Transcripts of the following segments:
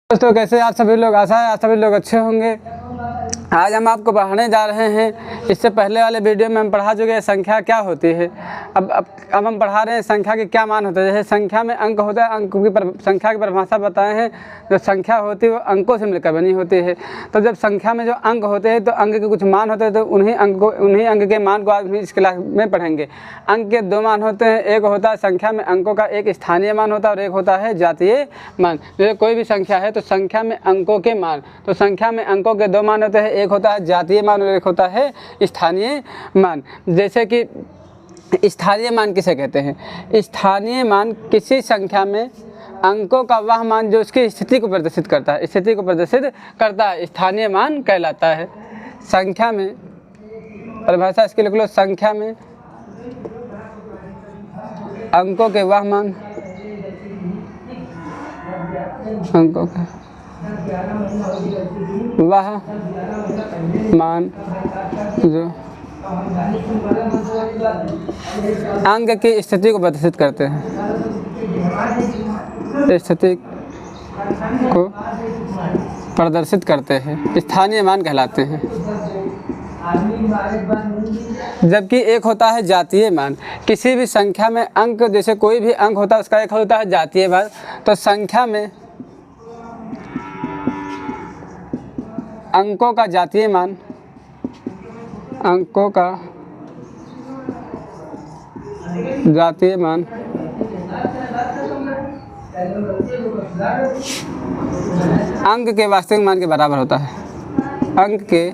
दोस्तों कैसे आप सभी लोग, आशा है आप सभी लोग अच्छे होंगे। आज हम आपको पढ़ाने जा रहे हैं। इससे पहले वाले वीडियो में हम पढ़ा चुके हैं संख्या क्या होती है। अब हम पढ़ा रहे हैं संख्या के क्या मान होते हैं। जैसे संख्या में अंक होता है, संख्या की परिभाषा बताए हैं। जो संख्या होती है वो अंकों से मिलकर बनी होती है। तो जब संख्या में जो अंक होते हैं तो अंक के कुछ मान होते हैं, तो उन्हीं अंक के मान को आज इस क्लास में पढ़ेंगे। अंक के दो मान होते हैं, एक होता है संख्या में अंकों का एक स्थानीय मान होता है और एक होता है जातीय मान। जैसे कोई भी संख्या है तो संख्या में अंकों के मान, तो संख्या में अंकों के दो मान होते हैं, एक होता है जातीय मान और एक होता है स्थानीय मान। जैसे कि स्थानीय मान किसे कहते हैं? स्थानीय मान किसी संख्या में अंकों का वह मान जो उसकी स्थिति को प्रदर्शित करता है, स्थिति को प्रदर्शित करता है, स्थानीय मान कहलाता है। संख्या में परिभाषा इसकी लिख लो, संख्या में अंकों के वह मान, अंकों का वह मान जो अंक की स्थिति को प्रदर्शित करते हैं, स्थिति को प्रदर्शित करते हैं, स्थानीय मान कहलाते हैं। जबकि एक होता है जातीय मान। किसी भी संख्या में अंक, जैसे कोई भी अंक होता है उसका एक होता है जातीय मान। तो संख्या में अंकों का जातीय मान, अंकों का जातीय मान अंक के वास्तविक मान के बराबर होता है, अंक के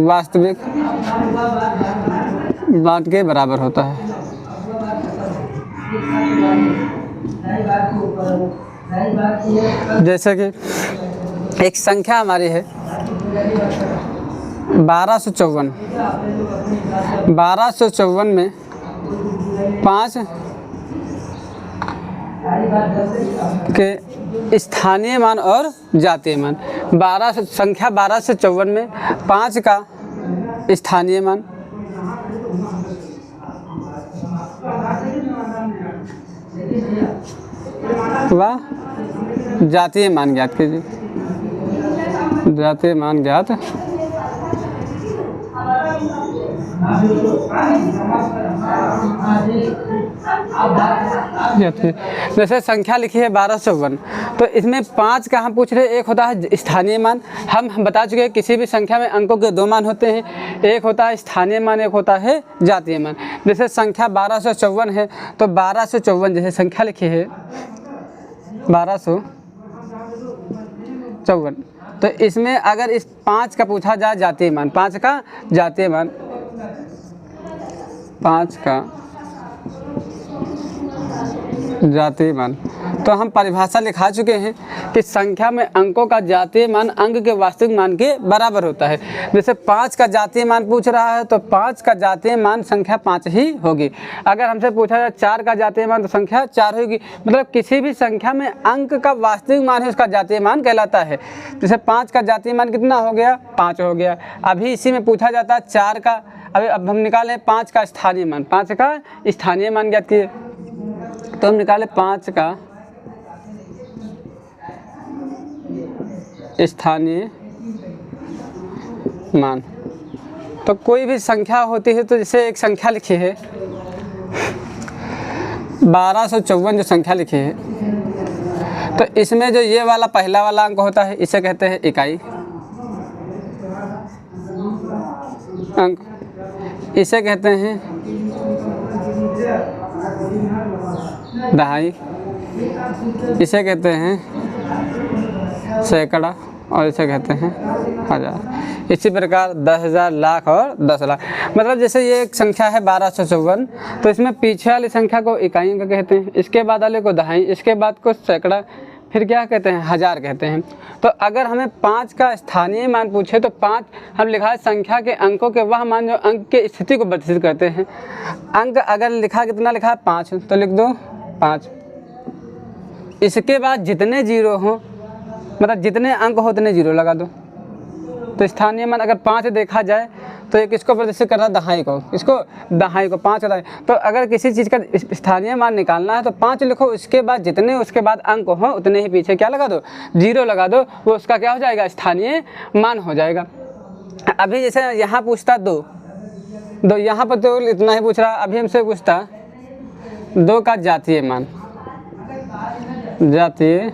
वास्तविक मान के बराबर होता है। जैसे कि एक संख्या हमारी है 1254। 1254 में 5 के स्थानीय मान और जातीय मान। संख्या 1254 में 5 का स्थानीय मान, व जातीय मान ज्ञात कीजिए। जातीय मान ज्ञात जैसे संख्या लिखी है 1254, तो इसमें 5 का हम पूछ रहे हैं, एक होता है स्थानीय मान। हम बता चुके हैं किसी भी संख्या में अंकों के दो मान होते हैं, एक होता है स्थानीय मान, एक होता है जातीय मान। जैसे संख्या 1254 है तो 1254 जैसे संख्या लिखी है 1254, तो इसमें अगर इस 5 का पूछा जाए जातीय मान, 5 का जातीय मान, 5 का जातीय मान, तो हम परिभाषा लिखा चुके हैं कि संख्या में अंकों का जातीय मान अंक के वास्तविक मान के बराबर होता है। जैसे 5 का जातीय मान पूछ रहा है तो 5 का जातीय मान संख्या 5 ही होगी। अगर हमसे पूछा जाए 4 का जातीय मान तो संख्या 4 होगी। मतलब किसी भी संख्या में अंक का वास्तविक मान है उसका जातीय मान कहलाता है। जैसे 5 का जातीय मान कितना हो गया? 5 हो गया। अभी इसी में पूछा जाता है 4 का, अब हम निकालें 5 का स्थानीय मान। 5 का स्थानीय मान ज्ञात किए तो हम निकाले 5 का स्थानीय मान। तो कोई भी संख्या होती है, तो जैसे एक संख्या लिखी है 1254 जो संख्या लिखी है, तो इसमें जो ये वाला पहला वाला अंक होता है इसे कहते हैं इकाई अंक, इसे कहते हैं दहाई, इसे कहते हैं सैकड़ा और इसे कहते हैं हजार। इसी प्रकार 10,000, लाख और 10 लाख। मतलब जैसे ये एक संख्या है 1254, तो इसमें पीछे वाली संख्या को इकाई अंक कहते हैं, इसके बाद वाले को दहाई, इसके बाद को सैकड़ा, फिर क्या कहते हैं? हजार कहते हैं। तो अगर हमें 5 का स्थानीय मान पूछे तो 5 हम लिखा है संख्या के अंकों के वह मान जो अंक के स्थिति को प्रदर्शित करते हैं। अंक अगर लिखा, कितना लिखा है? 5, तो लिख दो 5। इसके बाद जितने जीरो हों, मतलब जितने अंक हो उतने जीरो लगा दो। तो स्थानीय मान अगर 5 देखा जाए तो ये किसको प्रदर्शित कर रहा है, दहाई को, इसको दहाई को 5 होता है। तो अगर किसी चीज़ का स्थानीय मान निकालना है तो 5 लिखो, उसके बाद जितने उसके बाद अंक हो उतने ही पीछे क्या लगा दो, 0 लगा दो, वो उसका क्या हो जाएगा, स्थानीय मान हो जाएगा। अभी जैसे यहाँ पूछता 2, यहाँ पर तो इतना ही पूछ रहा, अभी हमसे पूछता 2 का जातीय मान, जातीय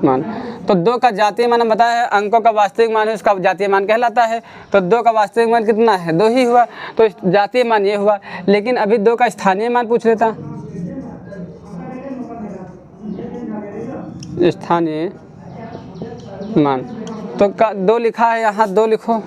मान। तो 2 का जातीय मान हम बताया है, अंकों का वास्तविक मान है उसका जातीय मान कहलाता है। तो 2 का वास्तविक मान कितना है, 2 ही हुआ, तो जातीय मान ये हुआ। लेकिन अभी 2 का स्थानीय मान पूछ लेता, स्थानीय मान। तो 2 लिखा है यहाँ, 2 लिखो,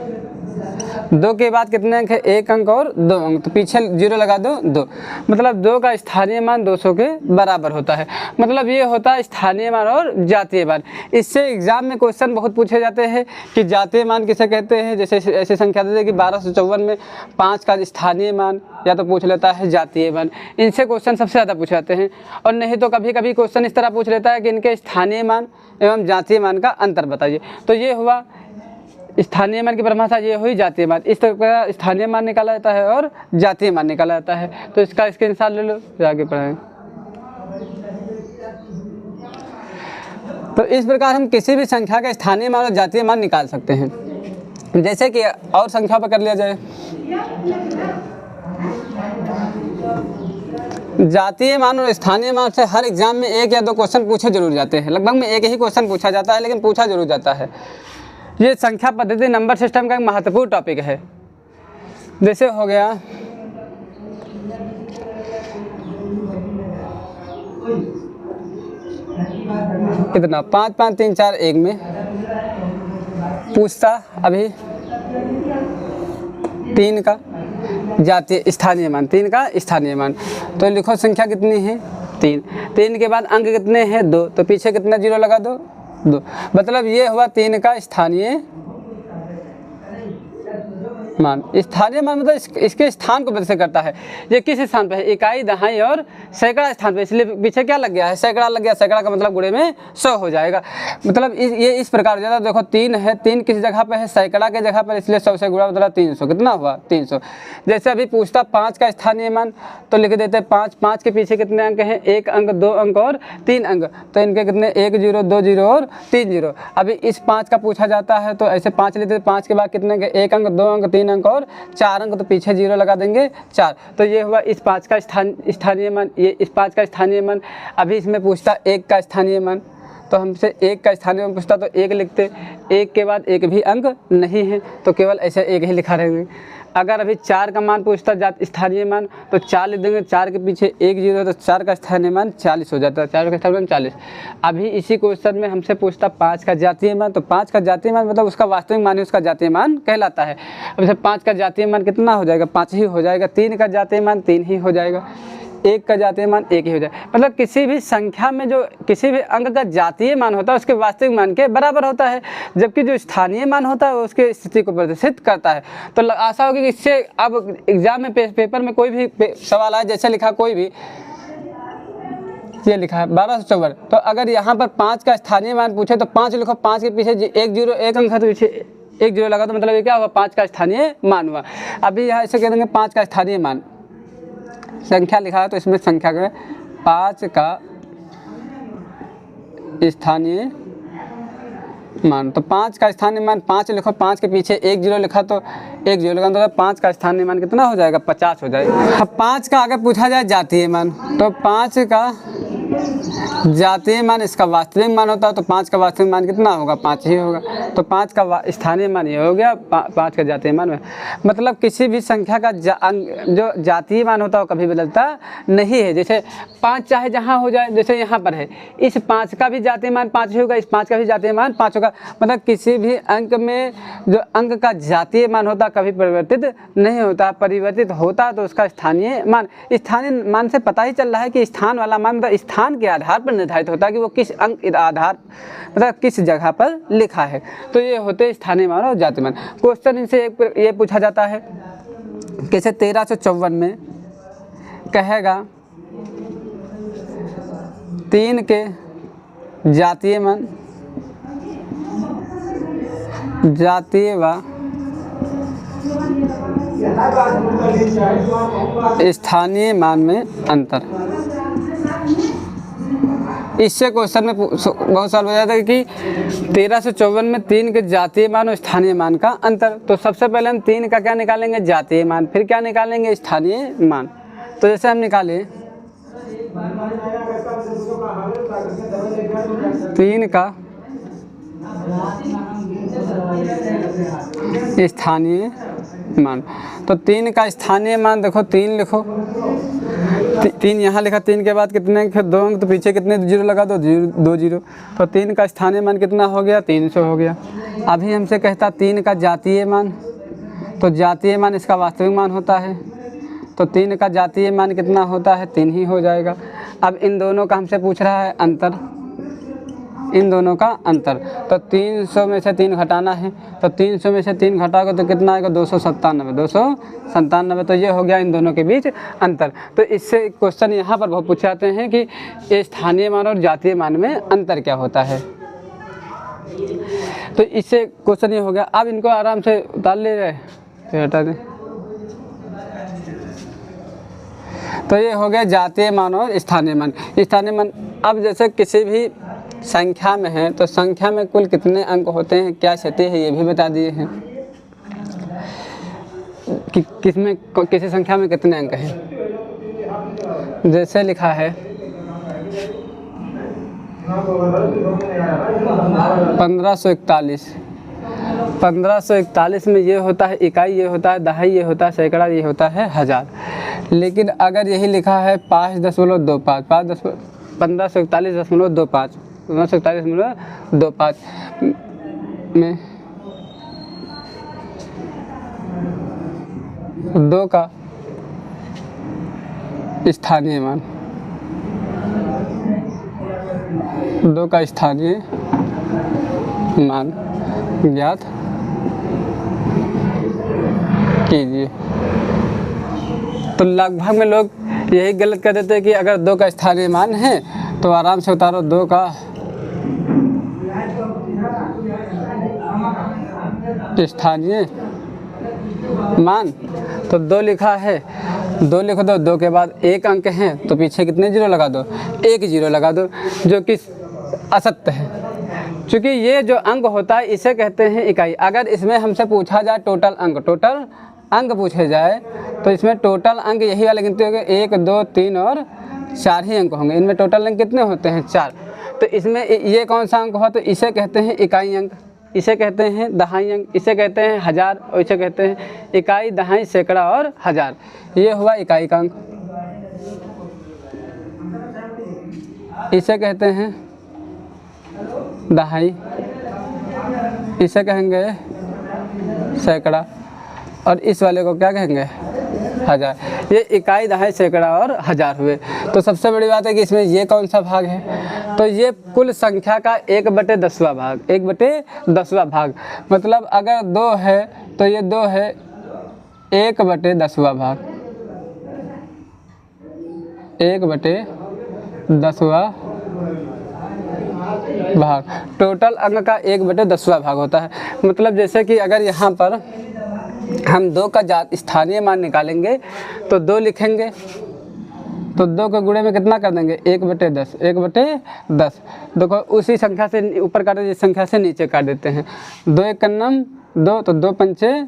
2 के बाद कितने अंक है, 1 अंक और 2 अंक, तो पीछे 0 लगा दो, 2। मतलब 2 का स्थानीय मान 200 के बराबर होता है। मतलब ये होता है स्थानीय मान और जातीय मान। इससे एग्जाम में क्वेश्चन बहुत पूछे जाते हैं कि जातीय मान किसे कहते हैं। जैसे ऐसी संख्या दे कि 1254 में 5 का स्थानीय मान, या तो पूछ लेता है जातीय मान। इनसे क्वेश्चन सबसे ज़्यादा पूछे जाते हैं। और नहीं तो कभी कभी क्वेश्चन इस तरह पूछ लेता है कि इनके स्थानीय मान एवं जातीय मान का अंतर बताइए। तो ये हुआ स्थानीय मान की परिभाषा, ये हुई जातीय मान। इस तरह का स्थानीय मान निकाला जाता है और जातीय मान निकाला जाता है। तो इसका स्क्रीनशॉट ले लो, फिर आगे पढ़ें। तो इस प्रकार हम किसी भी संख्या का स्थानीय मान और जातीय मान निकाल सकते हैं। जैसे कि और संख्या पर कर लिया जाए, जातीय मान और स्थानीय मान से हर एग्जाम में 1 या 2 क्वेश्चन पूछे जरूर जाते हैं। लगभग में 1 ही क्वेश्चन पूछा जाता है, लेकिन पूछा जरूर जाता है। ये संख्या पद्धति नंबर सिस्टम का एक महत्वपूर्ण टॉपिक है। जैसे हो गया कितना 5 5 3 4 1 में पूछता अभी 3 का जातीय स्थानीय मान, 3 का स्थानीय मान। तो लिखो संख्या कितनी है, 3। 3 के बाद अंक कितने हैं, 2, तो पीछे कितना 0 लगा दो, 2। मतलब ये हुआ 3 का स्थानीय मान। स्थानीय मान मतलब इसके स्थान को प्रदर्शित करता है। ये किस स्थान पे है, इकाई, दहाई और सैकड़ा स्थान पे, इसलिए पीछे क्या लग गया है, सैकड़ा लग गया। सैकड़ा का मतलब गुणे में 100 हो जाएगा। मतलब ये इस प्रकार हो जाता है। देखो 3 है, 3 किस जगह पे है, सैकड़ा के जगह पर, इसलिए 100 से गुणा मतलब 300। कितना हुआ, 300। जैसे अभी पूछता 5 का स्थानीय मान, तो लिख देते 5। 5 के पीछे कितने अंक हैं, 1 अंक, 2 अंक और 3 अंक। तो इनके कितने 1 0 2 0 और 3 0। अभी इस 5 का पूछा जाता है तो ऐसे 5 लेते, 5 के बाद कितने 1 अंक, 2 अंक, 3 अंक और 4 अंक, तो पीछे 0 लगा देंगे, 4। तो ये हुआ इस 5 का स्थानीय मान, ये इस 5 का स्थानीय मान। अभी इसमें पूछता 1 का स्थानीय मान, तो हमसे 1 का स्थानीय मान पूछता तो 1 लिखते। 1 के बाद 1 भी अंक नहीं है, तो केवल ऐसे 1 ही लिखा रहेंगे। अगर अभी 4 का मान पूछता स्थानीय मान, तो 4 लिख देंगे। 4 के पीछे 1 0, तो 4 का स्थानीय मान 40 हो जाता है। 4 का स्थानीय मान 40। अभी इसी क्वेश्चन में हमसे पूछता 5 का जातीय मान, तो 5 का जातीय मान मतलब उसका वास्तविक मान ही उसका जातीय मान कहलाता है। अब जैसे 5 का जातीय मान कितना हो जाएगा, 5 ही हो जाएगा। 3 का जातीय मान 3 ही हो जाएगा। 1 का जातीय मान 1 ही हो जाए। मतलब किसी भी संख्या में जो किसी भी अंक का जातीय मान होता है उसके वास्तविक मान के बराबर होता है, जबकि जो स्थानीय मान होता है वो उसके स्थिति को प्रदर्शित करता है। तो आशा होगी कि इससे अब एग्जाम में पेपर में कोई भी सवाल आए, जैसे लिखा कोई भी, ये लिखा है 1254, तो अगर यहाँ पर 5 का स्थानीय मान पूछे तो 5 लिखो। 5 के पीछे 1 0 1 अंक है, तो पीछे 1 0 लगा, तो मतलब ये क्या हुआ, 5 का स्थानीय मान हुआ। अभी यहाँ ऐसे कह देंगे 5 का स्थानीय मान, संख्या लिखा है तो इसमें संख्या का 5 का स्थानीय मान। तो 5 का स्थानीय मान 5 लिखो। 5 के पीछे 1 0 लिखा तो 1 0 लगा, तो 5 का स्थानीय मान कितना हो जाएगा, 50 हो जाएगा। अब 5 का आगे पूछा जाए जातीय मान, तो 5 का जातीय मान इसका वास्तविक मान होता है, तो 5 का वास्तविक मान कितना होगा, 5 ही होगा। तो 5 का स्थानीय मान ये हो गया, 5 का जातीय मान में। मतलब किसी भी संख्या का जो जातीय मान होता है वो कभी बदलता नहीं है। जैसे 5 चाहे जहाँ हो जाए, जैसे यहाँ पर है, इस 5 का भी जातीय मान 5 ही होगा, इस 5 का भी जातीय मान 5 होगा। मतलब किसी भी अंक में जो अंक का जातीय मान होता कभी परिवर्तित नहीं होता, परिवर्तित होता तो उसका स्थानीय मान। स्थानीय मान से पता ही चल रहा है कि स्थान वाला मान मतलब स्थान के आधार पर निर्धारित होता है कि वो किस अंक आधार मतलब किस जगह पर लिखा है। तो ये होते स्थानीय मान और जातीय मान। क्वेश्चन इनसे ये पूछा जाता है, कैसे 1354 में कहेगा 3 के जातीय मान, जातीय व स्थानीय मान में अंतर। इससे क्वेश्चन में बहुत साल हो जाता है कि 1354 में 3 के जातीय मान और स्थानीय मान का अंतर। तो सबसे पहले हम 3 का क्या निकालेंगे, जातीय मान, फिर क्या निकालेंगे, स्थानीय मान। तो जैसे हम निकालें 3 का स्थानीय मान, तो 3 का स्थानीय मान देखो 3 लिखो, 3 यहाँ लिखा, 3 के बाद कितने 2 अंक, तो पीछे कितने जीरो लगा दो, 2 जीरो। तो 3 का स्थानीय मान कितना हो गया, 300 हो गया। अभी हमसे कहता 3 का जातीय मान, तो जातीय मान इसका वास्तविक मान होता है, तो 3 का जातीय मान कितना होता है, 3 ही हो जाएगा। अब इन दोनों का हमसे पूछ रहा है अंतर, इन दोनों का अंतर, तो 300 में से 3 घटाना है, तो 300 में से 3 घटाओगे तो कितना आएगा, 297। तो ये हो गया इन दोनों के बीच अंतर। तो इससे क्वेश्चन यहाँ पर बहुत पूछे जाते हैं कि ये स्थानीय मान और जातीय मान में अंतर क्या होता है। तो इससे क्वेश्चन ये हो गया। अब इनको आराम से उतार ले रहे, तो हटा दें। तो ये हो गया जातीय मान और स्थानीय मान। स्थानीय मान, अब जैसे किसी भी संख्या में है तो संख्या में कुल कितने अंक होते हैं, क्या स्थिति है, ये भी बता दिए हैं कि किसमें किसी संख्या में कितने अंक हैं। जैसे लिखा है 1541 में ये होता है इकाई, ये होता है दहाई, ये होता है सैकड़ा, ये होता है हज़ार। लेकिन अगर यही लिखा है 5.25 1541.25 में 2 का स्थानीय मान, 2 का स्थानीय मान ज्ञात कीजिए। तो लगभग में लोग यही गलत कर देते हैं कि अगर 2 का स्थानीय मान है तो आराम से उतारो 2 का स्थानीय मान, तो 2 लिखा है, 2 लिख दो, 2 के बाद 1 अंक है तो पीछे कितने जीरो लगा दो, 1 जीरो लगा दो, जो कि असत्य है। क्योंकि ये जो अंक होता है इसे कहते हैं इकाई। अगर इसमें हमसे पूछा जाए टोटल अंक पूछे जाए तो इसमें टोटल अंक यही वाले गिनती होंगे, 1 2 3 और 4 ही अंक होंगे। इनमें टोटल अंक कितने होते हैं, 4। तो इसमें ये कौन सा अंक हुआ, तो इसे कहते हैं इकाई अंक, इसे कहते हैं दहाई अंक, इसे कहते हैं हज़ार, और इसे कहते हैं इकाई, दहाई, सैकड़ा और हज़ार। ये हुआ इकाई का अंक। इसे कहते हैं दहाई, इसे कहेंगे सैकड़ा, और इस वाले को क्या कहेंगे, हज़ार। ये इकाई, दहाई, सैकड़ा और हज़ार हुए। तो सबसे बड़ी बात है कि इसमें ये कौन सा भाग है, तो ये कुल संख्या का 1/10वां भाग, 1/10वां भाग। मतलब अगर 2 है तो ये 2 है 1/10वां भाग, 1/10वां भाग। टोटल अंक का 1/10वां भाग होता है। मतलब जैसे कि अगर यहाँ पर हम 2 का स्थानीय मान निकालेंगे तो 2 लिखेंगे, तो 2 को गुणे में कितना कर देंगे, 1/10, 1/10। देखो उसी संख्या से ऊपर काटे, जिस संख्या से नीचे काट देते हैं। 2 1 कन्नम 2, तो 2 पंचे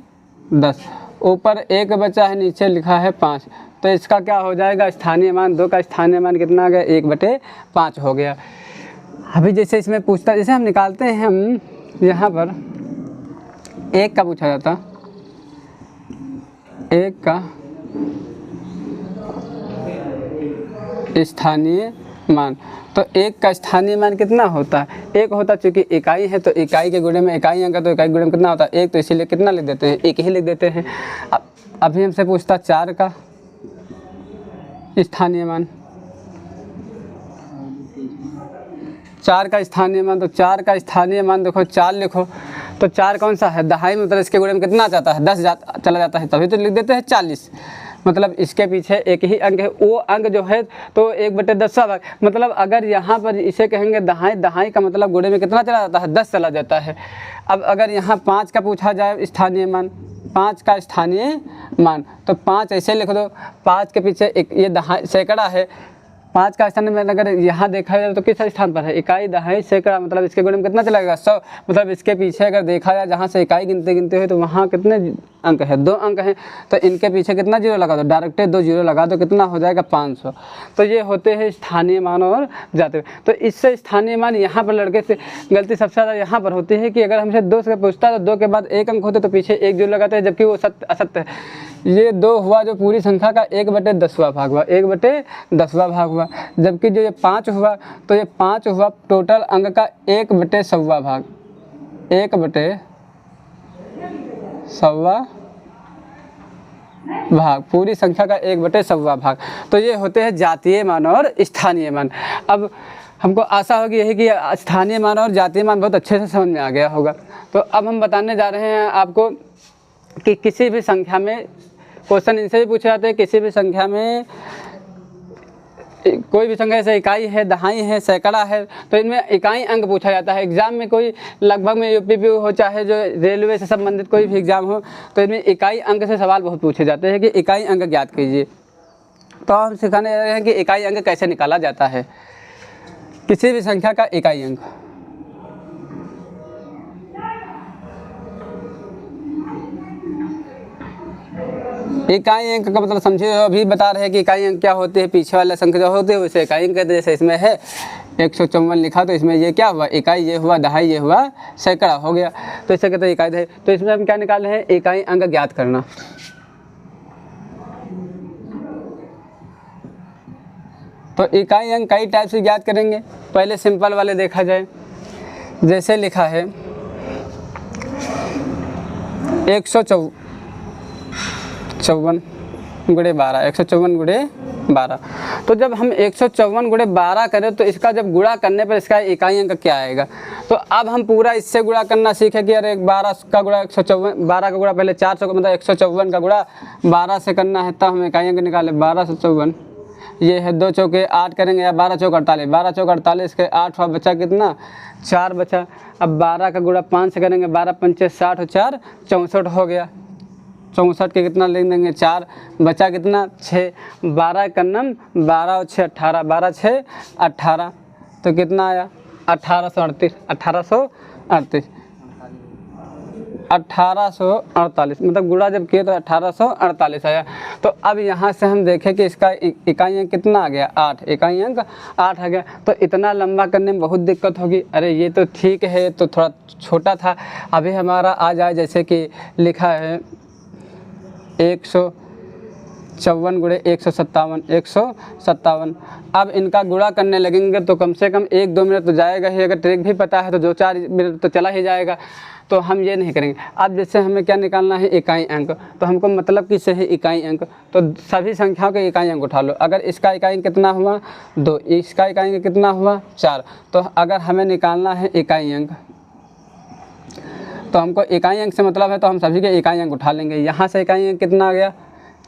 10, ऊपर 1 बचा है, नीचे लिखा है 5। तो इसका क्या हो जाएगा, स्थानीय मान, 2 का स्थानीय मान कितना आ गया, 1/5 हो गया। अभी जैसे इसमें पूछता, जैसे हम निकालते हैं, हम यहाँ पर 1 का पूछा जाता, 1 का स्थानीय मान, तो 1 का स्थानीय मान कितना होता है, 1 होता। चूँकि इकाई है तो इकाई के गुणे में इकाई अंक, तो इकाई गुणे में कितना होता है, 1, तो इसीलिए कितना लिख देते हैं, 1 ही लिख देते हैं। अभी हमसे पूछता 4 का स्थानीय मान, 4 का स्थानीय मान, तो 4 का स्थानीय मान देखो 4 लिखो, तो 4 कौन सा है, दहाई, मतलब इसके गुणे में कितना जाता है, 10 चला जाता है, तभी तो लिख देते हैं 40। मतलब इसके पीछे एक ही अंक है, वो अंक जो है तो 1/10वां भाग। मतलब अगर यहाँ पर इसे कहेंगे दहाई, दहाई का मतलब गुणे में कितना चला जाता है, 10 चला जाता है। अब अगर यहाँ 5 का पूछा जाए स्थानीय मान, 5 का स्थानीय मान। तो 5 ऐसे लिख दो, 5 के पीछे एक ये दहाई सैकड़ा है, 5 का स्थान में अगर यहाँ देखा जाए तो किस स्थान पर है, इकाई, दहाई, सैकड़ा, मतलब इसके गुणे में कितना चलेगा 100। मतलब इसके पीछे अगर देखा जाए जहाँ से इकाई गिनते गिनते हुए तो वहाँ कितने अंक है, 2 अंक हैं। तो इनके पीछे कितना जीरो लगा दो, डायरेक्ट 2 जीरो लगा दो, कितना हो जाएगा 500। तो ये होते हैं स्थानीय मान और जाते। तो इससे स्थानीय मान यहाँ पर लड़के से गलती सबसे ज़्यादा यहाँ पर होती है कि अगर हमसे 2 से पूछता है तो 2 के बाद 1 अंक होते तो पीछे 1 जीरो लगाते हैं, जबकि वो असत्य है। ये 2 हुआ जो पूरी संख्या का 1/10वां भाग हुआ, 1/10वां भाग हुआ। जबकि जो ये 5 हुआ तो ये 5 हुआ टोटल अंक का 1/100वां भाग, 1/100वां भाग, पूरी संख्या का 1/100वां भाग। तो ये होते हैं जातीय मान और स्थानीय मान। अब हमको आशा होगी यही कि स्थानीय मान और जातीय मान बहुत अच्छे से समझ में आ गया होगा। तो अब हम बताने जा रहे हैं आपको कि किसी भी संख्या में, क्वेश्चन इनसे भी पूछे जाते हैं, किसी भी संख्या में कोई भी संख्या जैसे इकाई है, दहाई है, सैकड़ा है, तो इनमें इकाई अंक पूछा जाता है। एग्जाम में कोई लगभग में यूपीपी हो चाहे जो रेलवे से संबंधित कोई भी एग्जाम हो, तो इनमें इकाई अंक से सवाल बहुत पूछे जाते हैं कि इकाई अंक ज्ञात कीजिए। तो हम सिखाने जा रहे हैं कि इकाई अंक कैसे निकाला जाता है, किसी भी संख्या का इकाई अंक। इकाई अंक का मतलब समझिए, अभी बता रहे हैं कि इकाई अंक क्या होते हैं, पीछे वाला संख्या जो होते हैं उसे इकाई अंक कहते हैं। जैसे इसमें है 154 लिखा, तो इसमें ये क्या हुआ, इकाई, ये हुआ दहाई, ये हुआ सैकड़ा हो गया, तो इसे कहते हैं इकाई दहाई। तो इसमें हम क्या निकाल रहे हैं, इकाई अंक ज्ञात करना। तो इकाई अंक कई टाइप से ज्ञात करेंगे। पहले सिंपल वाले देखा जाए, जैसे लिखा है 154 गुणे 12, 154 गुणे 12। तो जब हम 154 गुणे 12 करें तो इसका जब गुणा करने पर इसका इकाई अंक क्या आएगा। तो अब हम पूरा इससे गुणा करना सीखें कि अरे 12 का गुणा 154, 12 का गुणा पहले 400 का मतलब 154 का गुणा 12 से करना है, तब हम इकाई अंक निकाले 12 से 54। ये है 2 चौके 8 करेंगे या 12 चौक 48, 12 चौक 48 के 8 हुआ, बचा कितना 4 बचा। अब 12 का गुणा 5 से करेंगे, 12 पंचे 60 और 4 64 हो गया। 64 के कितना लिख देंगे 4, बचा कितना 6। 12 का नम 12 और 6 18, 12 6 18, तो कितना आया 1838, 1848 मतलब गुणा जब किए तो 1848 आया। तो अब यहाँ से हम देखें कि इसका इकाई अंक कितना आ गया 8, इकाई अंक 8 आ गया। तो इतना लंबा करने में बहुत दिक्कत होगी, अरे ये तो ठीक है, तो थोड़ा छोटा था। अभी हमारा आ जाए जैसे कि लिखा है 154 गुणे 157, 157। अब इनका गुणा करने लगेंगे तो कम से कम 1-2 मिनट तो जाएगा ही, अगर ट्रिक भी पता है तो 2-4 मिनट तो चला ही जाएगा। तो हम ये नहीं करेंगे। अब जैसे हमें क्या निकालना है, इकाई अंक। तो हमको मतलब कि से है इकाई अंक, तो सभी संख्याओं के इकाई अंक उठा लो। अगर इसका इकाई अंक कितना हुआ 2, इसका इकाई अंक कितना हुआ 4। तो अगर हमें निकालना है इकाई अंक, तो हमको इकाई अंक से मतलब है तो हम सभी के इकाई अंक उठा लेंगे। यहाँ से इकाई अंक कितना आ गया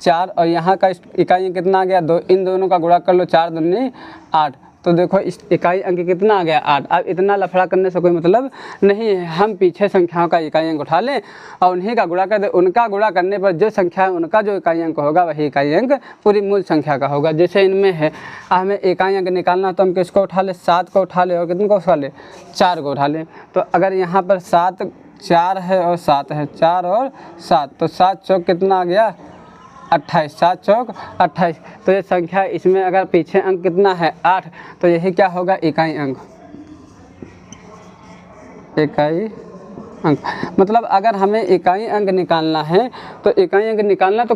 4 और यहाँ का इकाई अंक कितना आ गया 2, इन दोनों का गुणा कर लो, 4 दूनी 8। तो देखो इस इकाई अंक कितना आ गया 8। अब इतना लफड़ा करने से कोई मतलब नहीं है, हम पीछे संख्याओं का इकाई अंक उठा लें और उन्हीं का गुणा कर दें। उनका गुणा करने पर जो संख्या है उनका जो इकाई अंक होगा वही इकाई अंक पूरी मूल संख्या का होगा। जैसे इनमें है हमें इकाई अंक निकालना, तो हम किसको उठा लें 7 को उठा लें और कितने को उठा लें 4 को उठा लें। तो अगर यहाँ पर 7 4 है और 7 है, 4 और 7, तो 7 चौक कितना आ गया 28, 7 चौक 28। तो ये संख्या इसमें अगर पीछे अंक कितना है 8, तो यही क्या होगा इकाई अंक, इकाई अंक। मतलब अगर हमें इकाई अंक निकालना है तो इकाई अंक निकालना तो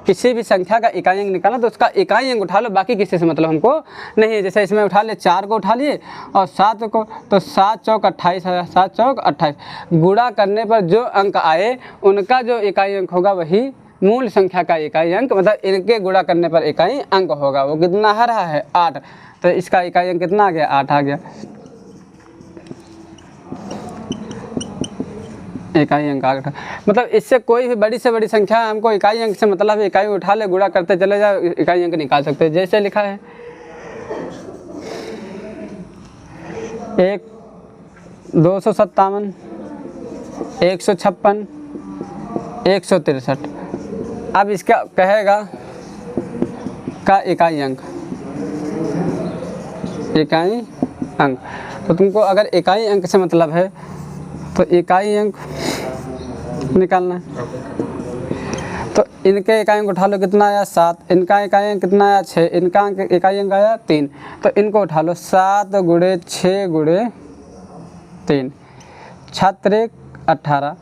किसी भी संख्या का इकाई अंक निकालना तो उसका इकाई अंक उठा लो, बाकी किसी से मतलब हमको नहीं है। जैसे इसमें उठा ले 4 को उठा लिए और 7 को, तो 7 चौक 28 है, 7 चौक 28। गुणा करने पर जो अंक आए उनका जो इकाई अंक होगा वही मूल संख्या का इकाई अंक, मतलब इनके गुणा करने पर इकाई अंक होगा। वो कितना आ रहा है 8, तो इसका इकाई अंक कितना आ गया 8 आ गया, इकाई अंक आ गया। मतलब इससे कोई भी बड़ी से बड़ी संख्या हमको इकाई अंक से मतलब है, इकाई उठा ले गुणा करते चले जाओ, इकाई अंक निकाल सकते हैं। जैसे लिखा है 257, 156, 163। अब इसका कहेगा का इकाई अंक, इकाई अंक। तो तुमको अगर इकाई अंक से मतलब है तो इकाई अंक निकालना है। तो इनके इकाई अंक उठा लो, कितना आया 7, इनका इकाई अंक कितना आया 6, इनका इकाई अंक आया 3। तो इनको उठा लो 7 गुणे 6 गुणे 3, छात्र 18।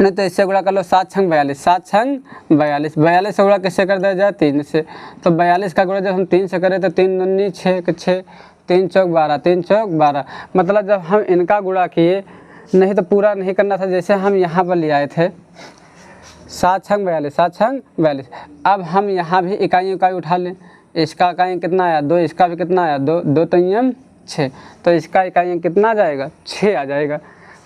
नहीं तो इससे गुणा कर लो, 7 छंग 42, 7 छंग 42, 42 से गुणा किससे कर दिया जाए 3 से। तो 42 का गुणा जब हम 3 से करें तो 3 दूनी 6 के 6, 3 चौक 12, 3 चौक 12। मतलब जब हम इनका गुणा किए, नहीं तो पूरा नहीं करना था, जैसे हम यहाँ पर ले आए थे 7 छंग 42, 7 छंग 42। अब हम यहाँ भी इकाई उठा लें। इसका इकाई कितना आया 2, इसका भी कितना आया 2, 2 तय्यम 6। तो इसका इकाई अंक कितना आ जाएगा 6 आ जाएगा।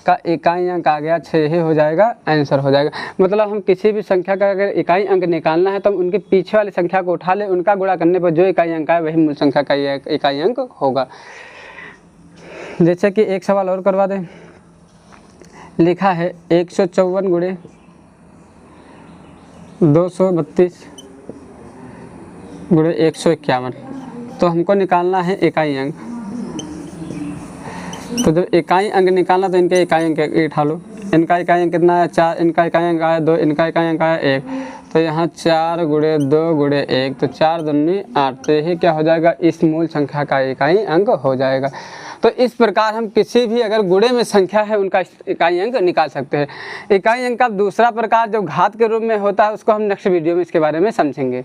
का इकाई अंक आ गया 6 ही हो जाएगा, आंसर हो जाएगा। मतलब हम किसी भी संख्या का अगर इकाई अंक निकालना है तो हम उनके पीछे वाली संख्या को उठा लें, उनका गुणा करने पर जो इकाई अंक आए वही मूल संख्या का इकाई अंक होगा। जैसे कि एक सवाल और करवा दें। लिखा है 154 गुणे 232 गुणे 151। तो हमको निकालना है इकाई अंक। तो जब इकाई अंक निकालना तो इनके इकाई अंक उठा लो। इनका इकाई अंक कितना है 4, इनका इकाई अंक आया 2, इनका इकाई अंक आया 1। तो यहाँ 4 गुणे 2 गुणे 1, तो 4 दूनी 8। तो यही क्या हो जाएगा, इस मूल संख्या का इकाई अंक हो जाएगा। तो इस प्रकार हम किसी भी अगर गुणे में संख्या है उनका इकाई अंक निकाल सकते हैं। इकाई अंक का दूसरा प्रकार जो घात के रूप में होता है उसको हम नेक्स्ट वीडियो में इसके बारे में समझेंगे।